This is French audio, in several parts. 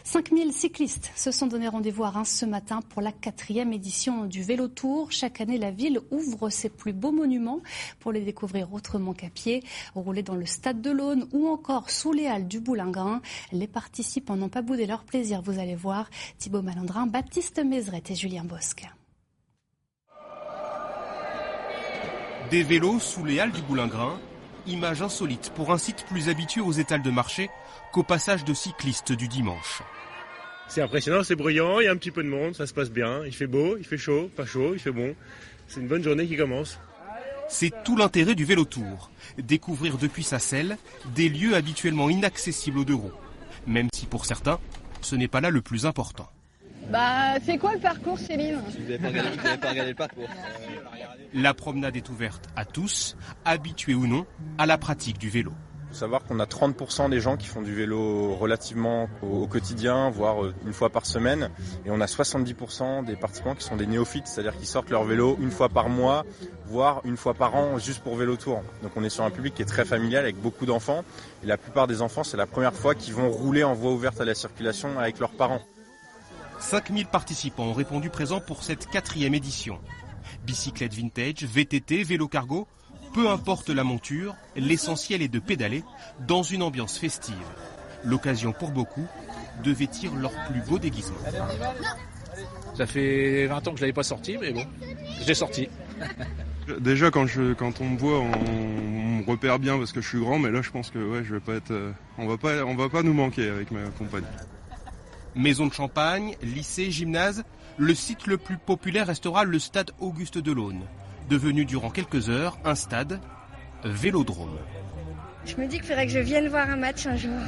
5000 cyclistes se sont donné rendez-vous à Reims ce matin pour la 4e édition du Vélo Tour. Chaque année, la ville ouvre ses plus beaux monuments pour les découvrir autrement qu'à pied. Rouler dans le stade de l'Aune ou encore sous les halles du Boulingrin. Les participants n'ont pas boudé leur plaisir, vous allez voir. Thibaut Malandrin, Baptiste Mézeret et Julien Bosque. Des vélos sous les halles du Boulingrin, image insolite pour un site plus habitué aux étals de marché qu'au passage de cyclistes du dimanche. C'est impressionnant, c'est bruyant, il y a un petit peu de monde, ça se passe bien, il fait beau, il fait chaud, pas chaud, il fait bon. C'est une bonne journée qui commence. C'est tout l'intérêt du Vélo Tour, découvrir depuis sa selle des lieux habituellement inaccessibles aux deux roues. Même si pour certains, ce n'est pas là le plus important. C'est quoi le parcours, Céline? Vous n'avez pas regardé le parcours. La promenade est ouverte à tous, habitués ou non à la pratique du vélo. Il faut savoir qu'on a 30% des gens qui font du vélo relativement au quotidien, voire une fois par semaine. Et on a 70% des participants qui sont des néophytes, c'est-à-dire qui sortent leur vélo une fois par mois, voire une fois par an, juste pour Vélo Tour. Donc on est sur un public qui est très familial, avec beaucoup d'enfants. Et la plupart des enfants, c'est la première fois qu'ils vont rouler en voie ouverte à la circulation avec leurs parents. 5000 participants ont répondu présents pour cette 4e édition. Bicyclette vintage, VTT, vélo cargo, peu importe la monture, l'essentiel est de pédaler dans une ambiance festive. L'occasion pour beaucoup de vêtir leur plus beau déguisement. Ça fait 20 ans que je ne l'avais pas sorti, mais bon, je l'ai sorti. Déjà quand on me voit, on me repère bien parce que je suis grand, mais là je pense que je vais pas être, on va pas nous manquer avec ma compagne. Maison de champagne, lycée, gymnase, le site le plus populaire restera le stade Auguste Delaune, devenu durant quelques heures un stade vélodrome. Je me dis qu'il faudrait que je vienne voir un match un jour,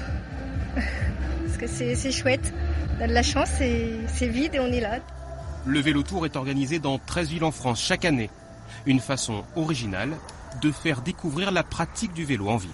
parce que c'est chouette, on a de la chance, c'est vide et on est là. Le Vélo Tour est organisé dans 13 villes en France chaque année, une façon originale de faire découvrir la pratique du vélo en ville.